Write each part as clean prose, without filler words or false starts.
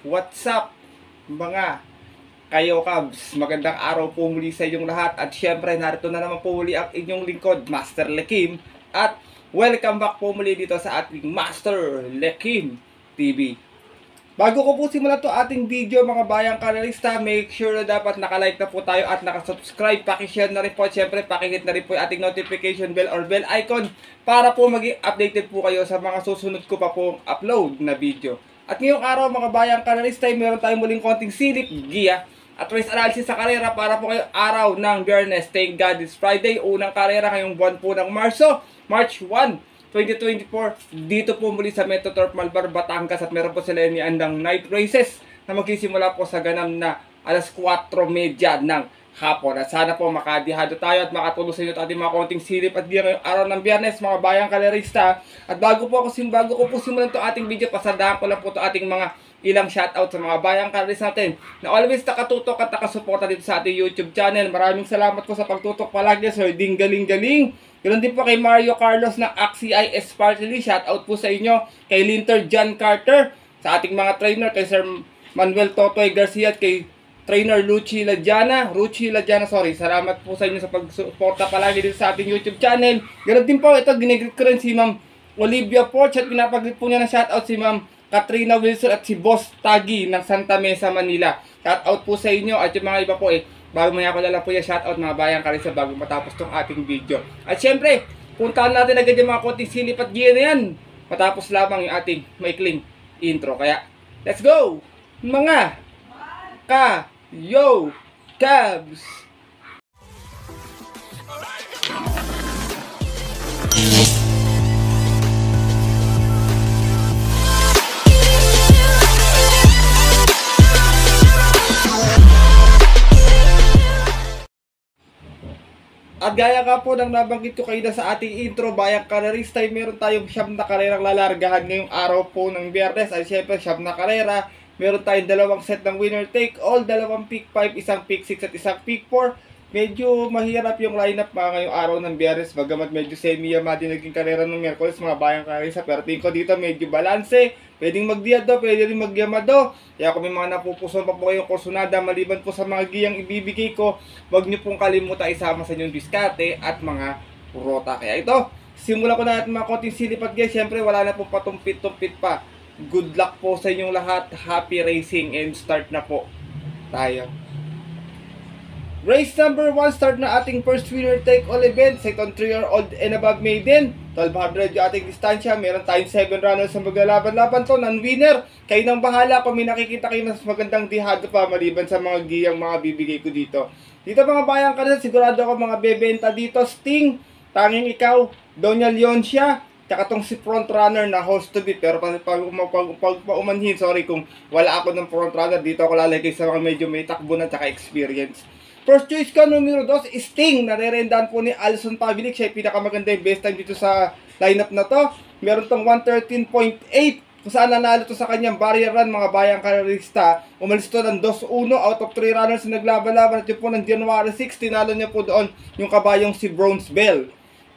What's up mga kayo Cubs? Magandang araw po muli sa inyong lahat. At syempre narito na naman po muli ang inyong lingkod, Master Lekim. At welcome back po muli dito sa ating Master Lekim TV. Bago ko po simulan to ating video mga bayang karerista, make sure na dapat nakalike na po tayo at nakasubscribe. Pakishare na rin po, syempre pakihit na rin po yung ating notification bell or bell icon para po maging updated po kayo sa mga susunod ko pa pong upload na video. At ngayong araw mga bayang karerista, meron tayong muling konting silip, giya at race analysis sa karera para po kayo araw ng Biyernes. Thank God it's Friday, unang karera ngayong buwan po ng Marso, March 1, 2024. Dito po muli sa Metro Turf Malbar, Batangas, at meron po sila niandang night races na magsisimula po sa ganam na alas 4:30 ng hapon. At sana po makadihado tayo at makatulong sa inyo at ating mga konting silip at di ngayong araw ng Biyernes mga bayang kalerista. At bago ko po simulan to ating video, pasadahan ko lang po to ating mga ilang shoutout sa mga bayang kalerista natin na always nakatutok at nakasuporta dito sa ating YouTube channel. Maraming salamat po sa pagtutok palagi, Sir Ding Galing. Ganoon din po kay Mario Carlos ng AXIS Partly, shoutout po sa inyo. Kay Linter John Carter, sa ating mga trainer, kay Sir Manuel Totoy Garcia at kay Trainer Ruchi Ladiana. Salamat po sa inyo sa pagsuporta palagi dito sa ating YouTube channel. Ganoon din po, ito ginigrit ko rin si Ma'am Olivia Porch at pinapaglit po niya ng shoutout si Ma'am Katrina Wilson at si Boss Tagi ng Santa Mesa, Manila. Shoutout po sa inyo at yung mga iba po bago maya ko lang po yung shoutout mga bayang karisa bago matapos tong ating video. At syempre, puntahan natin agad yung mga konting silip at gear na yan matapos lamang yung ating maikling intro. Kaya, let's go! Mga Yo Cubs! At gaya ka po ng nabanggit ko kayo na sa ating intro, bayang karerista, meron tayong 9 na karerang lalargahan ngayong araw po ng Biyernes. Ay syempre 9 na karera, meron tayong 2 set ng winner take all, 2 pick 5, isang pick 6 at isang pick 4. Medyo mahirap yung lineup mga ngayong araw ng Biyernes, bagamat medyo semi-yama din naging karera ng Miyerkules mga bayang karerista. Pero tingin ko dito medyo balanse, pwedeng magdiado, pwede rin magyamado. Kaya kung may mga napupuson pa po kayong kursunada maliban po sa mga giyang ibibigay ko, huwag nyo pong kalimutan isama sa inyong diskarte at mga rota. Kaya ito, simulan ko na natin mga konting silipat guys. Siyempre wala na pong patumpit-tumpit pa. Good luck po sa inyong lahat. Happy racing and start na po tayo. Race number 1, start na ating first winner take all event. Second 3-year-old and above maiden. 1200 yung ating distansya. Meron tayong 7 runners sa maglalaban-laban to. Non-winner. Kayo nang bahala kung may nakikita kayo mas magandang dihado pa maliban sa mga giyang mga bibigay ko dito. Dito mga bayang kanila, sigurado ako mga bebenta dito. Sting, Tanging Ikaw, Doña Leoncia, tsaka tong si front runner na host to be. Pero pag paumanhin, sorry kung wala ako ng front runner, dito ako lalagay sa mga medyo may takbo na tsaka experience. First choice ko, numero 2, Sting. Narerendahan po ni Alison Pavilic. Siya yung pinakamaganda yung best time dito sa lineup na to. Meron tong 113.8. Kung saan nanalo to sa kanyang barrier run, mga bayang karerista. Umalis to ng 2-1 out of 3 runners na naglaban-laban. At yun po ng January 6, tinalo niya po doon yung kabayong si Bronze Bell.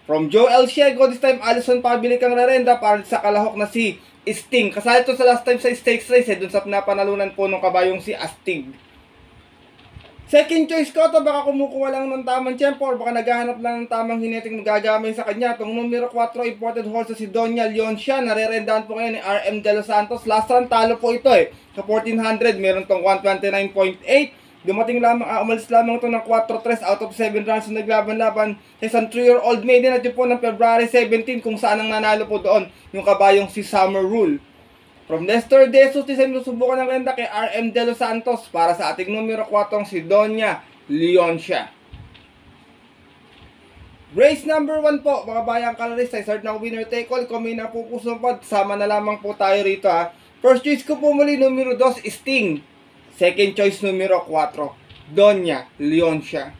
From Joel Ciego, this time Alison Pavilic ang narenda para sa kalahok na si Sting. Kasali to sa last time sa stakes race, dun sa napanalunan po ng kabayong si Astig. Second choice ko to, baka kumukuha lang ng tamang tempo or baka naghahanap lang ng tamang hineting magagamay sa kanya. Itong numero 4, imported horse si Doña Leoncia. Narerendahan po ngayon ni RM De Los Santos. Last run, talo po ito Sa 1400, meron tong 129.8. Dumating lamang, umalis lamang ito ng 4-3 out of 7 runs na naglaban-laban sa isang 3-year-old maiden at yun po ng February 17 kung saan ang nanalo po doon yung kabayong si Summer Rule. From Lester De Jesus, susubukan ng renda kay RM De Los Santos para sa ating numero 4 si Doña Leoncia. Race number 1 po, mga bayang kalerista, start ng winner take all. Kung may napupuso pa, sama na lamang po tayo rito First choice ko po muli, numero 2, Sting. Second choice, numero 4, Doña Leoncia.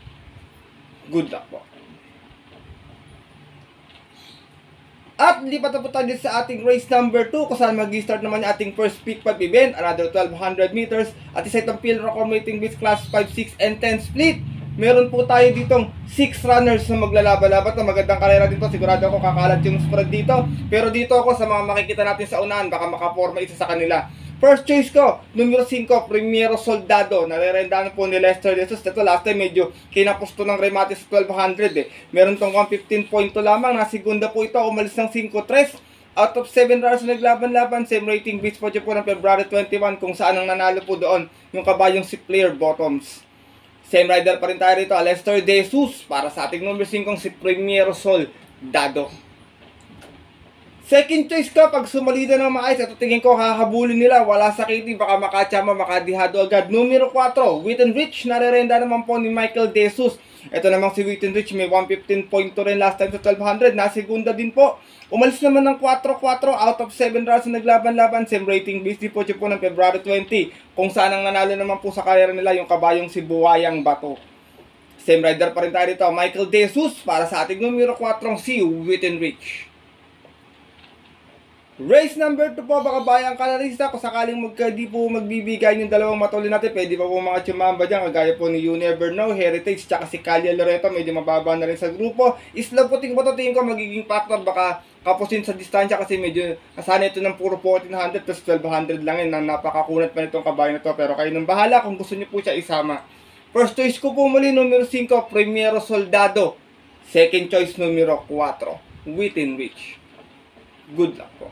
Good luck po. At lipat na po tayo sa ating race number 2 kung saan mag-start naman yung ating first peak 5 event, another 1200 meters at isa itong field rock mating with class 5, 6, and 10 split. Meron po tayo ditong 6 runners na maglalaban-laban. Magandang karera dito, sigurado ako kakalat yung spread dito. Pero dito ako sa mga makikita natin sa unahan, baka makaporma isa sa kanila. First choice ko, numero 5, Primero Soldado. Narerendahan po ni Lester De Jesus. Ito last time medyo kinapusto ng remate sa 1200 eh. Meron tong 115.2 lamang. Nasigunda po ito, umalis ng 5-3. Out of 7 runners na naglaban-laban, same rating base po ng February 21 kung saan ang nanalo po doon yung kabayong si Player Bottoms. Same rider pa rin tayo rito, Lester De Jesus para sa ating numero 5 si Primero Soldado. Second choice ko, pag sumalida ng maayos, ito tingin ko hahabulin nila, wala sakitin, baka makachama, makadihado agad. Numero 4, Witten Rich, narerenda naman po ni Michael De Jesus. Ito namang si Witten Rich, may 115.2 rin last time sa 1200, nasigunda din po. Umalis naman ng 4-4 out of 7 runs na naglaban-laban, same rating base po siya po ng February 20, kung saan ang nanalo naman po sa karera nila yung kabayong si Buwayang Bato. Same rider pa rin tayo dito, Michael De Jesus, para sa ating numero 4 si Witten Rich. Race number 2 po, baka bayang kanarista, kung sakaling di po magbibigay yung dalawang matuli natin, pwede pa po mga chumamba dyan, kagaya po ni You Never Know, Heritage, tsaka si Calia Loreto, medyo mababa na rin sa grupo. Isla puting po tingin ko magiging factor, baka kapusin sa distansya kasi medyo nasana ito ng puro 1400 plus 1200 lang yun, napakakunat pa nitong kabayo na to, pero kayo nang bahala kung gusto nyo po siya isama. First choice ko po muli, numero 5, Primero Soldado. Second choice, numero 4, Witten Rich. Good luck po.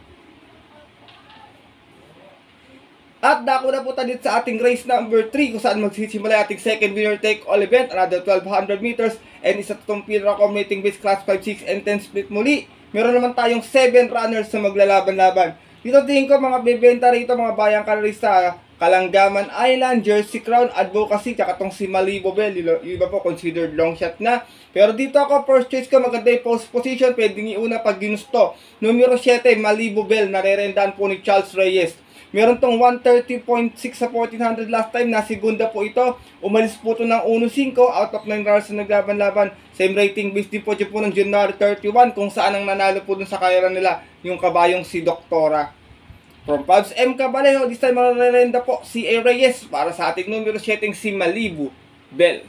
At dako na po tayo sa ating race number 3 kung saan magsisimula ating second winner take all event, another 1200 meters, and isa itong pinaka-accommodating base class 5, 6, and 10 split muli. Meron naman tayong 7 runners na maglalaban-laban. Dito tingin ko mga bebenta rito, mga bayang karerista, Kalanggaman Island, Jersey Crown, Advocacy, tsaka itong si Malibu Bell, yung iba po considered long shot na. Pero dito ako, first choice ko, maganda yung post position, pwedeng iuna pag ginusto. Numero 7, Malibu Bell, narerendahan po ni Charles Reyes. Meron tong 130.6 sa 1400 last time, nasigunda po ito. Umalis po ito ng 1-5 out of 9 runners na naglaban-laban. Same rating base din po dyan po ng January 31 kung saan ang nanalo po dun sa karera nila yung kabayong si Doktora. From Pabs M. Cabalejo, this time marerenda po si A. Reyes para sa ating numero 7 si Malibu Bell.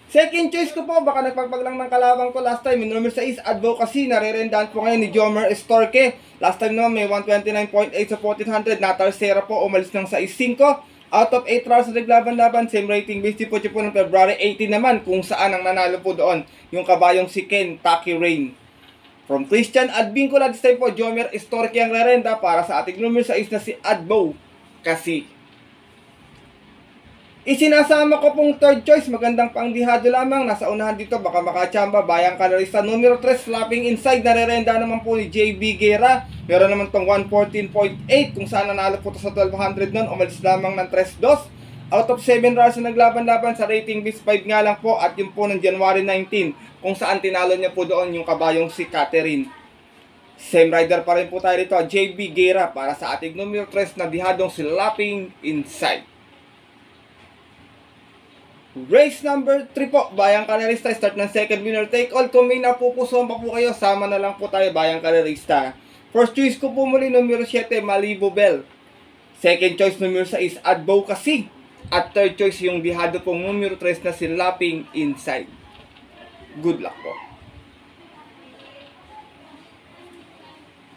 Second choice ko po, baka nagpagpag lang ng kalabang ko last time, yung number 6, Advocacy, narerendahan po ngayon ni Jomer Estorque. Last time naman may 129.8 sa 1400, natarsera po, umalis ng 6-5. Out of 8 rounds na naglaban-laban, same rating base po siya po ng February 18 naman, kung saan ang nanalo po doon, yung kabayong si Kentucky Rain. From Christian Advincula, this time po, Jomer Estorque ang rerenda para sa ating number 6 na si Advocacy. Isinasama ko pong third choice, magandang pangdihado lamang, nasa unahan dito, baka makachamba, bayang kanarista. Numero 3, Slapping Inside, narerenda naman po ni JB Guerra. Meron naman tong 114.8, kung saan nanalo po ito sa 1200 nun, umalis lamang ng 3-2. Out of 7 runs na naglaban-laban sa rating base 5 nga lang po, at yun po ng January 19, kung saan tinalo niya po doon yung kabayong si Catherine. Same rider pa rin po tayo rito, JB Guerra, para sa ating numero 3 na dihadong Slapping Inside. Race number 3 po, bayang karerista, start ng second winner take all. Kung may napupusuan pa po kayo, sama na lang po tayo, bayang karerista. First choice ko po muli, numero 7, Malibu Bell. Second choice, numero 6, Advocacy. At third choice, yung dihado pong numero 3 na si Lapping Inside. Good luck po.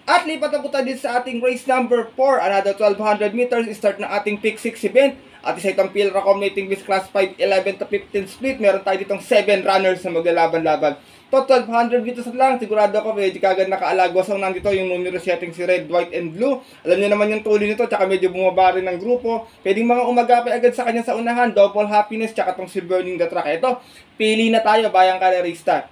At lipat na po tayo sa ating race number 4, another 1200 meters, start na ating pick 6 event. At isa itong field accommodating base class 5, 11 to 15 split. Meron tayo ditong 7 runners na maglalaban-laban. To 1200 meters lang, sigurado ako medyo kagad nakaalagwas ang nandito yung numero setting si Red, White, and Blue. Alam niyo naman yung tuloy nito, tsaka medyo bumaba rin ng grupo. Pwedeng mga umagapay agad sa kanya sa unahan, Double Happiness, tsaka itong si Burning the Track. Ito, pili na tayo, bayang karerista.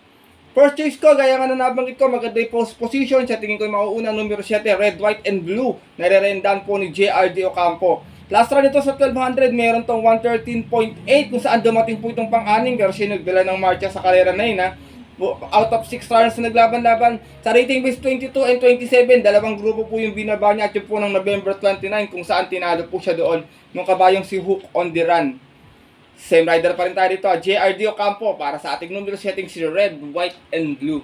First choice ko, gaya nga na nabanggit ko, maganda yung post position. Sa tingin ko yung mauuna, numero 7, Red, White, and Blue. Narerendahan po ni JRD Ocampo. Last run ito sa 1200, meron tong 113.8 kung saan dumating po itong pang-aning, pero siya nagdala ng marcha sa karera na yun, ha. Out of 6 runs na naglaban-laban. Sa rating base 22 and 27, dalawang grupo po yung binaba niya at yun po ng November 29 kung saan tinalo po siya doon nung kabayong si Hook on the Run. Same rider pa rin tayo dito, JRD Ocampo, para sa ating numero setting si Red, White, and Blue.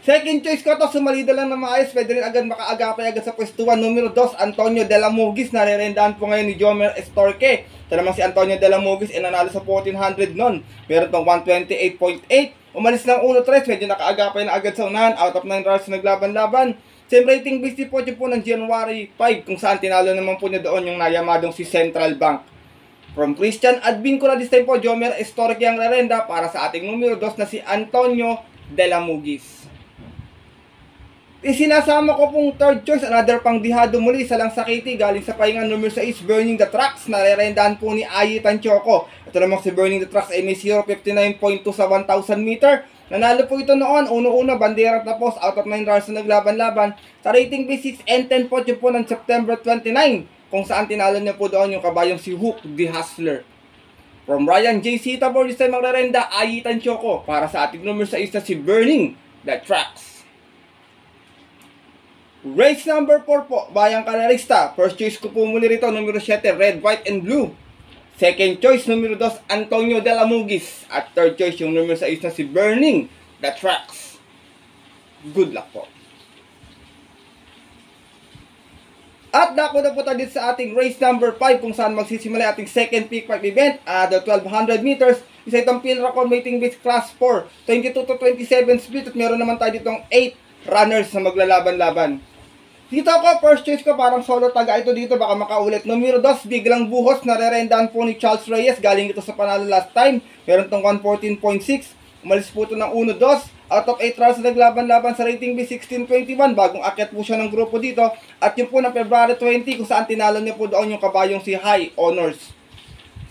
Second choice ko to, sumalida lang na maayos, pwede rin agad makaagapay agad sa pwestuhan. Numero 2, Antonio de la Mugis, narerendahan po ngayon ni Jomer Estorque. Ito naman si Antonio de la Mugis, nanalo sa 1400 nun. Meron tong 128.8, umalis ng 1-3, medyo nakaagapay na agad sa unahan, out of 9 runs naglaban-laban. Same rating base din po dyan po ng January 5 kung saan tinalo naman po niya doon yung nayamadong si Central Bank. From Christian Advincula this time po, Jomer Estorque ang rerenda para sa ating numero 2 na si Antonio de la Mugis. Isinasama ko pong third choice, another pangdihado muli, isa lang sa Kitty, galing sa pahingan numero 6, Burning the Tracks, na rerendahan po ni Ayi Tanchoco. Ito namang si Burning the Tracks ay may 0.59.2 sa 1,000 meter. Nanalo po ito noon, uno-uno, bandera tapos, out of 9 rounds na naglaban-laban. Sa rating B6 and 10 po yun po ng September 29, kung saan tinalo niya po doon yung kabayong si Hook the Hustler. From Ryan J. Sitabor, this time magrerenda, Ayi Tanchoco, para sa ating numero 6 na si Burning the Tracks. Race number 4 po, Bayang Kalarista. First choice ko po muli rito, numero 7, Red, White, and Blue. Second choice, numero 2, Antonio de la Mugis. At third choice, yung numero 6 na si Burning the Tracks. Good luck po. At dako na po tayo dito sa ating race number 5 kung saan magsisimula ating second peak 5 event, the 1200 meters. Isa itong field record mating base class 4, 22 to 27 split, at meron naman tayo ditong 8 runners na maglalaban-laban. Dito ako, first choice ko, parang solo taga ito dito, baka makaulit. Numero 2, biglang buhos, narerendahan po ni Charles Reyes, galing ito sa panalo last time. Meron itong 114.6, umalis po ito ng 1-2, out of 8 rounds na naglaban-laban sa rating B 1621, bagong akyat po siya ng grupo dito. At yun po ng February 20, kung saan tinalo niya po doon yung kabayong si High Honors.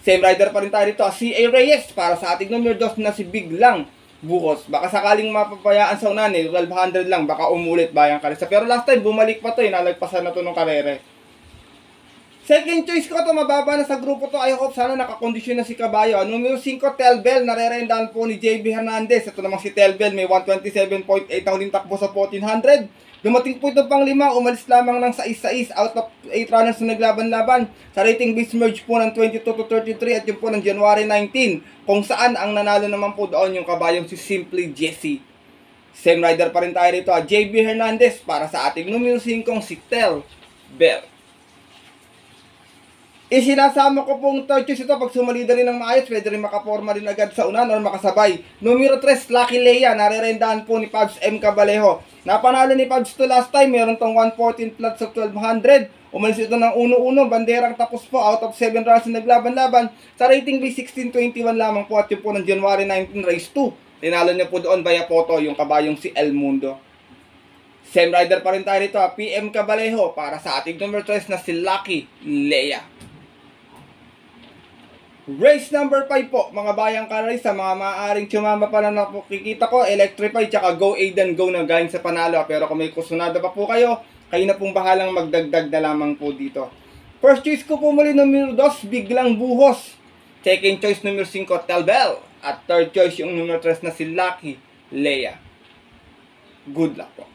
Same rider pa rin tayo dito, C.A. Reyes, para sa ating numero 2 na si Biglang Buhos. Baka sakaling mapapayaan sa unan 1200 lang, baka umulit Bayang Kalista. Pero last time, bumalik pa to nalagpasan na to ng karere. Second choice ko to, mababa na sa grupo to. I hope sana nakakondisyon na si Kabayo. Numero 5, Telbel, narerendahan po ni JB Hernandez. Ito namang si Telbel, may 127.8 ang huling takbo sa 1400. Dumating po ito pang 5, umalis lamang ng 6-6 out of 8 runners na naglaban-laban. Sa rating base merge po ng 22 to 33 at yun po ng January 19, kung saan ang nanalo naman po doon yung kabayong si Simply Jesse. Same rider pa rin tayo rito, JB Hernandez, para sa ating numero 5 si Telbel. Isinasama ko pong third choice ito, pag sumalida rin ng maayos, pwede rin makaporma rin agad sa unan or makasabay. Numero 3, Lucky Leia, narerendahan po ni Pabs M. Cabalejo. Napanalo ni Pabs to last time, meron tong 114 flat sa 1200. Umalis ito ng 1-1, banderang tapos po, out of 7 rounds na naglaban-laban. Sa rating B 1621 lamang po, at yun po ng January 19 race 2. Tinalo niya po doon via photo yung kabayong si El Mundo. Same rider pa rin tayo rito, PM Cabalejo, para sa ating number 3 na si Lucky Leia. Race number 5 po, mga Bayang Kalarista, mga maaaring tsumama pa na nakikita ko, Electrify, tsaka Go Aidan Go na galing sa panalo. Pero kung may kusunada pa po kayo, kayo na pong bahalang magdagdag na lamang po dito. First choice ko po muli, numero 2, Biglang Buhos. Second choice, numero 5, Telbel. At third choice, yung numero 3 na si Lucky Leia. Good luck po.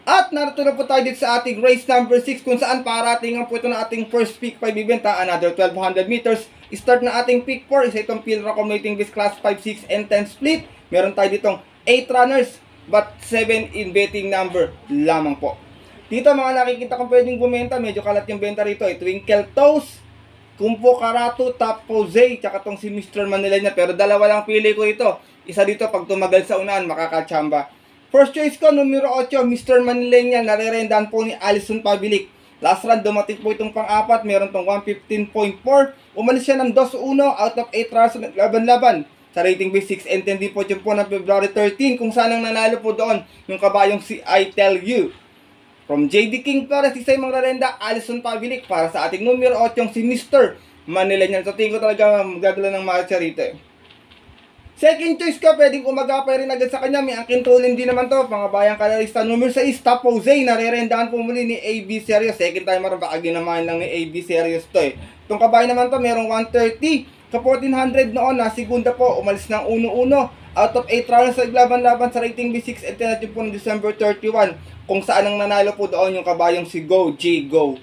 At narito na po tayo dito sa ating race number 6 kung saan paratingan po ito na ating first peak 5 event, another 1200 meters. Start na ating peak 4, isa itong field accommodating this class 5, 6, and 10 split. Meron tayo ditong 8 runners but 7 in betting number lamang po. Dito mga nakikita kong pwedeng bumenta, medyo kalat yung benta rito, Twinkle Toes, Kumpo Karatu, Top Jose, tsaka tong si Mr. Manila niya. Pero dalawa lang pili ko ito. Isa dito pag tumagal sa unahan, makakachamba. First choice ko, numero 8, Mr. Manilenial, narerendahan po ni Alison Pabilik. Last run, dumating po itong pang-apat, meron tong 115.4. Umalis siya ng 2-1 out of 8 rounds na laban-laban. Sa rating base 6 and 10 din po yun po ng February 13, kung saan ang nanalo po doon yung kabayong si I Tell You. From JD King Flores, isa yung magrarenda, Alison Pabilik, para sa ating numero 8, yung si Mr. Manilenial. So tingin ko talaga magagala ng matcha rito Second choice ka, pwedeng umagapay rin agad sa kanya. May angkin tulin din naman to, mga Bayang Kalarista. Numero 6, Top Jose, narerendahan po muli ni AB Serious. Second time maroon, baka ginamahan lang ni AB Serious to Itong kabayo naman to, merong 130. Sa 1400 noon, na segunda po, umalis ng 1-1. Out of 8 rounds sa laban-laban sa rating B6 and 10 po ng December 31. Kung saan ang nanalo po doon yung kabayong si Go G Go.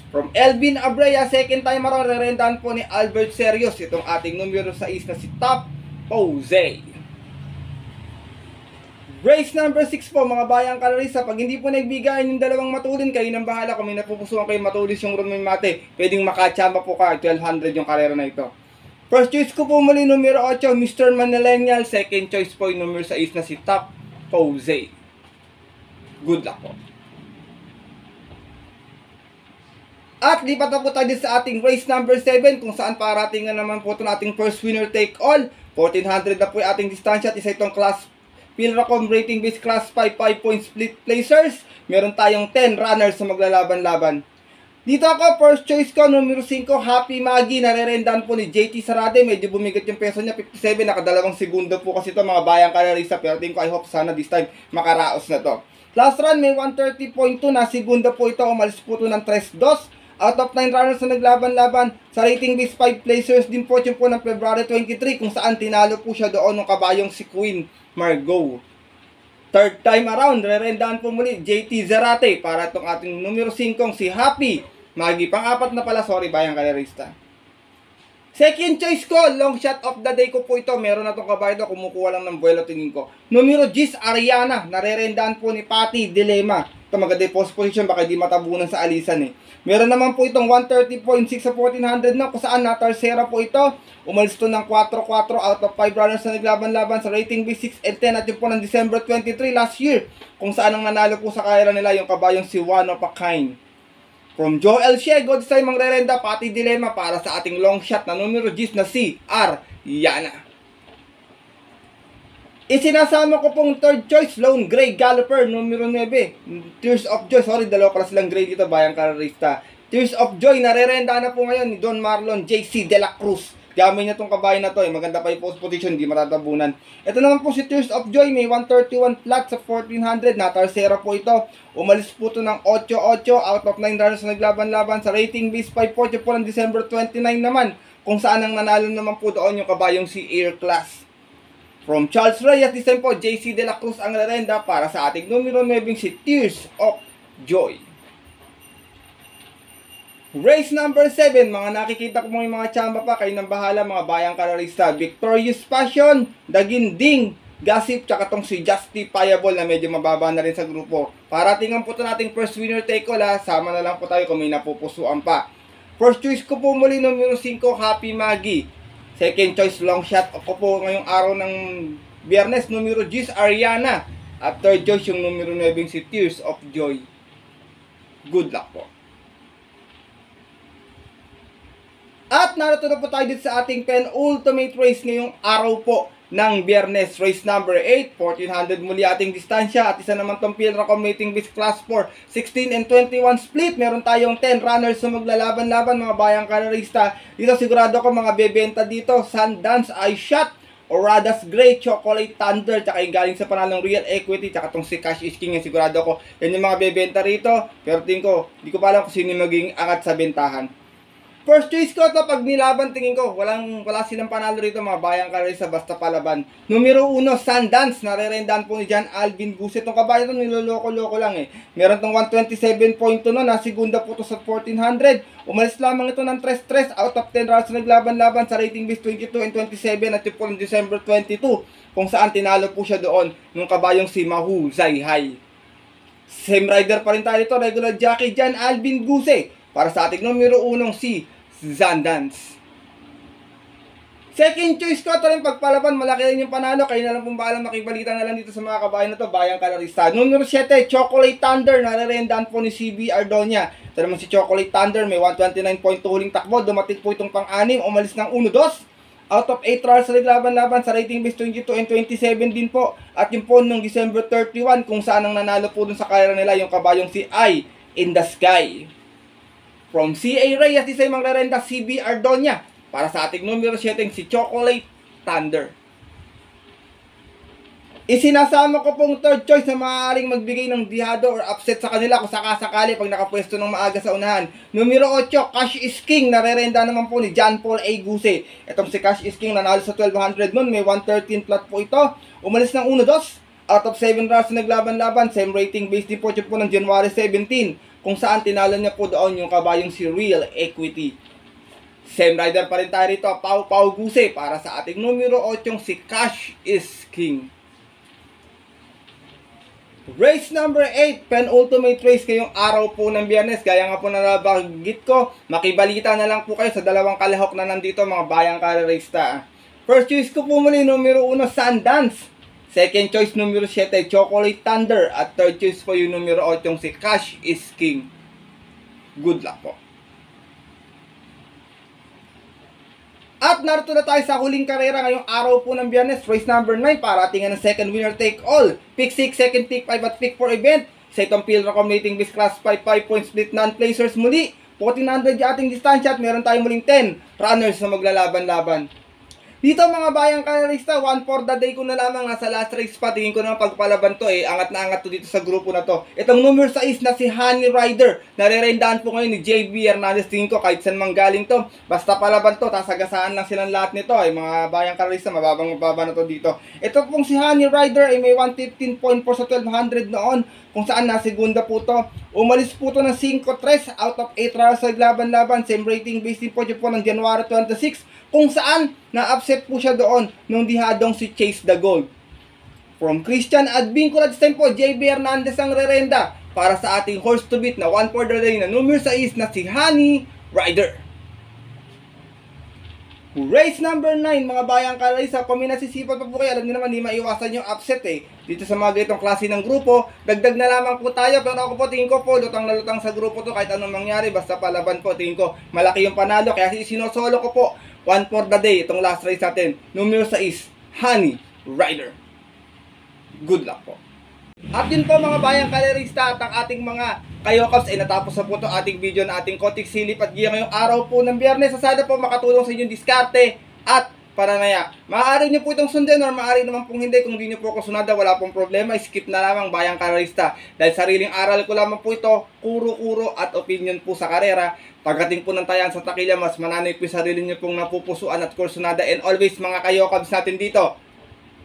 From Elvin Abrea, second time maroon, narerendahan po ni Albert Serious. Itong ating numero 6 na si Top Jose. Race number 6 po, mga Bayang Kalarista. Pag hindi po nagbigayan yung dalawang matulin, kayo nang bahala. Kung may napupusuan kayo matulis yung Ron Mate, pwedeng makachamba po ka. 1200 yung karera na ito. First choice ko po muli, numero 8, Mr. Manilenial. Second choice po yung numero 6 na si Top Jose. Good luck po. At lipat na po tayo sa ating race number 7 kung saan paratingan naman po ito ating first winner take all. 1400 na po yung ating distansya at isa itong class Philracom rating based class 5 5-point split placers. Meron tayong 10 runners na maglalaban-laban. Dito ako, first choice ko, numero 5, Happy Maggie. Narerendahan po ni JT Sarade. Medyo bumigat yung peso niya, 57. Nakadalawang segundo po kasi ito, mga bayang kalarista. Pero tingin ko, I hope sana this time makaraos na to. Last run, may 130.2 na segunda po ito. Umalis po ito ng 3-2. Out of 9 runners na naglaban-laban sa rating base 5 placers din po yung po ng February 23 kung saan tinalo po siya doon ng kabayong si Queen Margot. Third time around, rerendahan po muli JT Zarate para itong ating numero 5 si Happy Maggie. Pang-apat na pala, sorry bayang kalerista. Second choice ko, long shot of the day ko po ito. Meron na itong kabayo ito, kumukuha lang ng buwelo tingin ko. Numero 10, Ariana. Narerendahan po ni Patty Dilema. Ito maganda yung post position, baka di matabunan sa alisan eh. Meron naman po itong 130.6 sa 1400 na kung saan na-tarsera po ito. Umalis ito ng 4-4 out of 5 runners na naglaban-laban sa rating B6 and 10 at yun po ng December 23 last year kung saan ang nanalo po sa karera nila yung kabayong si One of a Kind. From Joel Shego, this time mangrerenda Patty Dilema para sa ating long shot na numero 10 na si Ariana. Isinasama ko pong third choice, Lone Grey Galloper, numero 9. Tears of Joy, sorry, dalawa pala silang gray dito, bayang kararista. Tears of Joy, narerenda na po ngayon ni Don Marlon JC De La Cruz. Gamay niya tong kabayo na to, maganda pa yung post position, di matatabunan. Ito naman po si Tears of Joy, may 131 flat sa 1400, natarsera po ito. Umalis po ito ng 8-8 out of 9 runners na naglaban-laban sa rating base 5-4 po ng December 29 naman, kung saan ang nanalo naman po doon yung kabayong si Air Class. From Charles Reyes, this time po, JC De La Cruz ang rerenda para sa ating numero 9 si Tears of Joy. Race number 7, mga nakikita ko yung mga tsamba pa, kayo nang bahala mga bayang kalarista. Victorious Passion, Daginding, Gossip, tsaka tong si Justifiable na medyo mababa na rin sa grupo. Paratingan po ito nating first winner take all ha, sama na lang po tayo kung may napupusuan pa. First choice ko po muli, numero 5, Happy Maggie. Second choice, long shot ako po ngayong araw ng Biyernes, numero 10, Ariana. At third choice, yung numero 9, si Tears of Joy. Good luck po. At narito na po tayo dito sa ating penultimate race ngayong araw po ng Biyernes. Race number 8, 1400 muli ating distansya. At isa naman itong Philracom rating base class 4, 16 and 21 split. Meron tayong 10 runners na maglalaban-laban mga bayang kalarista. Dito sigurado ko mga bebenta dito. Sundance, Eye Shot, Oradas Gray, Chocolate Thunder, tsaka yung galing sa panalong Real Equity, tsaka itong si Cash is King, yung sigurado ko. Yan yung mga bebenta rito. Pero tingin ko, hindi ko pa alam kung sino maging angat sa bentahan. First choice ko ito, pag nilaban tingin ko, wala silang panalo rito mga bayang kalarista basta palaban. Numero 1, Sundance, narerendahan po ni John Alvin Guset. Itong kabayo ito, niloloko-loko lang eh. Meron itong 127.2 no, na segunda po ito sa 1400. Umalis lamang ito ng 3-3 out of 10 rounds na naglaban-laban sa rating base 22 and 27 at yung po ng December 22. Kung saan tinalo po siya doon nung kabayong si Mahu Zaihai. Same rider pa rin tayo ito, regular jockey John Alvin Guset. Para sa ating numero 1 si Sundance. Second choice ko ito rin pagpalaban, malaki rin yung panalo. Kayo na lang pong balang makibalita na lang dito sa mga kabayan na to, bayang kalarista. Numero 7, Chocolate Thunder, narerendahan po ni CB Ardonia. Ito naman si Chocolate Thunder, may 129.2 huling takbo. Dumating po itong pang-anim, umalis ng 1-2. Out of 8 trials sa naglaban-laban sa rating base 22 and 27 din po. At yung po nung December 31 kung saan ang nanalo po dun sa karera nila yung kabayong si Eye in the Sky. From CA Reyes, isa yung magrerenda CB Ardonia para sa ating numero 7 si Chocolate Thunder. Isinasama ko pong third choice na maaaring magbigay ng dihado or upset sa kanila kung sakasakali pag nakapwesto ng maaga sa unahan. Numero 8, Cash is King, narerenda naman po ni John Paul A. Guse. Itong si Cash is King nanalo sa 1200 nun, may 113 flat po ito. Umalis ng 1-2, out of 7 rounds na naglaban-laban, same rating based din po ng January 17. Kung saan tinalo niya po doon yung kabayong si Real Equity. Same rider pa rin tayo rito, Pau Guse para sa ating numero 8 si Cash is King. Race number 8, penultimate race ngayong araw po ng Biyernes. Gaya nga po na nabanggit ko, makibalita na lang po kayo sa dalawang kalahok na nandito mga bayang kalarista. First choice ko po muli, numero 1, Sundance. Second choice, numero 7, Chocolate Thunder. At third choice po yung numero 8, si Cash is King. Good luck po. At narito na tayo sa huling karera ngayong araw po ng Biyernes, race number 9, para atingan ng second winner take all. Pick 6, second pick 5 at pick 4 event. Sa itong field accommodating base class 5 point split non-placers muli. 1400 yung ating distansya at meron tayong muling 10 runners na maglalaban-laban. Dito mga bayang karerista, 1 for the day ko na lamang, nasa last race pa. Tingin ko naman pagpalaban to angat na angat to dito sa grupo na to. Itong numero 6 na si Honey Rider, nare-rendahan po ngayon ni JB Hernandez. Tingin ko kahit saan manggaling to, basta palaban to, tasagasaan lang silang lahat nito mga bayang karerista, mababa na to dito. Ito pong si Honey Rider ay may 115.4 sa 1200 noon, kung saan nasigunda po to. Umalis po to ng 5-3 out of 8 rounds sa laban-laban. Same rating based din po ng January 26, kung saan na-upset po siya doon nung dihadong si Chase the Gold. From Christian Advincula, this time po, JB Hernandez ang rerenda para sa ating horse to beat na 1 for the day na numero 6 na si Honey Rider. Race number 9, mga bayang karerista, kung may nasisipag pa po kayo, alam niyo naman, di maiwasan yung upset dito sa mga ganitong klase ng grupo. Dagdag na lamang po tayo, pero ako po, tingin ko po, lutang na lutang sa grupo to, kahit anong mangyari, basta palaban po, tingin ko, malaki yung panalo, kaya sinosolo ko po, 1 for the day, itong last race natin, numero 6, Honey Rider. Good luck po. At yun po mga bayang karerista, at ang ating mga kayokaps ay natapos na po ito ating video na ating konting silip at giya ngayong araw po ng Biyernes. Sana po makatulong sa inyong diskarte at pananaya. Maaari nyo po itong sundin or maaari naman pong hindi. Kung hindi nyo po ako sunada, wala pong problema. Skip na lamang bayang karerista. Dahil sariling aral ko lamang po ito, kuro-kuro at opinion po sa karera. Pagdating po ng tayang sa takila, mas mananay po yung sarili nyo pong napupusuan at kursunada. And always mga kayokaps natin dito,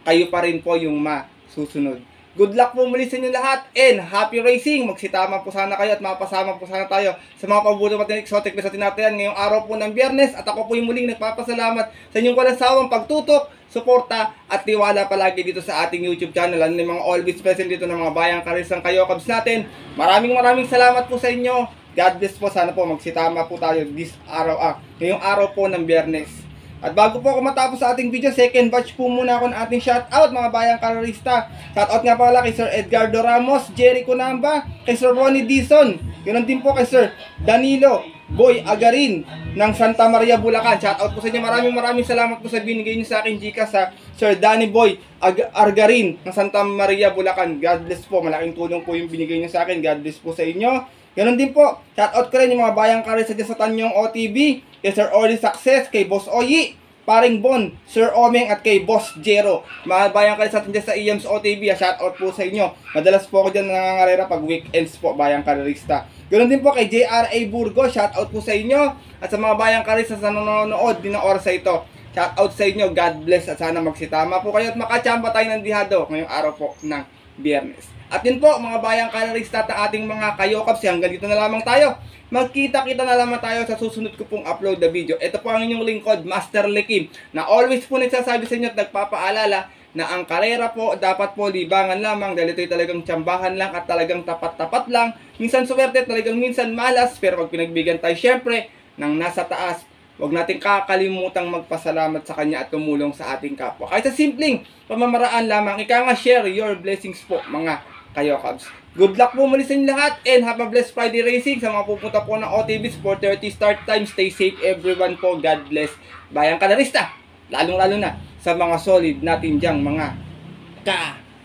kayo pa rin po yung masusunod. Good luck po muli sa inyo lahat and happy racing! Magsitama po sana kayo at mapasama po sana tayo sa mga paborito natin exotic na sa tinatayan ngayong araw po ng Biyernes. At ako po yung muling nagpapasalamat sa inyong walang sawang pagtutok, suporta at tiwala palagi dito sa ating YouTube channel. Ano yung mga always present dito ng mga bayang karisang kayokabs natin. Maraming salamat po sa inyo. God bless po. Sana po magsitama po tayo ngayong araw po ng Biyernes. At bago po ako matapos sa ating video, second batch po muna ako ng ating shoutout mga bayang karerista. Shoutout nga pala kay Sir Edgardo Ramos, Jerry Conamba, kay Sir Ronnie Dizon, ganoon din po kay Sir Danilo Boy Agarin ng Santa Maria, Bulacan. Shoutout po sa inyo. Maraming salamat po sa binigay niyo sa akin Gcash sa Sir Danny Boy Argarin ng Santa Maria, Bulacan. God bless po. Malaking tulong po yung binigay niyo sa akin. God bless po sa inyo. Ganon din po, shoutout ko rin yung mga bayang karerista dyan sa Tanyong OTV, kay Sir Orly Success, kay Boss Oyi, Paring Bon, Sir Omeng at kay Boss Jero. Mga bayang karerista dyan sa EMS OTV, shoutout po sa inyo. Madalas po ako dyan nangangarera pag weekends po, bayang karerista. Ganon din po kay JRA Burgos, shoutout po sa inyo. At sa mga bayang karerista sa nanonood din ng oras sa ito, shoutout sa inyo, God bless at sana magsitama po kayo at makachamba tayo ng dihado ngayong araw po ng Biyernes. At yun po mga bayang karerista at ating mga kayokaps, hanggang dito na lamang tayo. Magkita-kita na lamang tayo sa susunod ko pong upload na video. Ito po ang inyong lingkod, Master Lekim, na always po nagsasabi sa inyo at nagpapaalala na ang karera po dapat po libangan lamang dahil ito'y talagang tsambahan lang at talagang tapat-tapat lang. Minsan swerte, talagang minsan malas, pero pag pinagbigyan tayo syempre ng nasa taas, huwag natin kakalimutang magpasalamat sa Kanya at tumulong sa ating kapwa. Kahit sa simpleng pamamaraan lamang, ika nga share your blessings po mga kayokabs. Good luck po muli sa inyo lahat and have a blessed Friday racing sa mga pupunta po ng OTVs 4:30 start time. Stay safe everyone po. God bless. Bayang karerista, lalong-lalo na sa mga solid natin dyang mga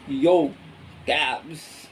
kayokabs.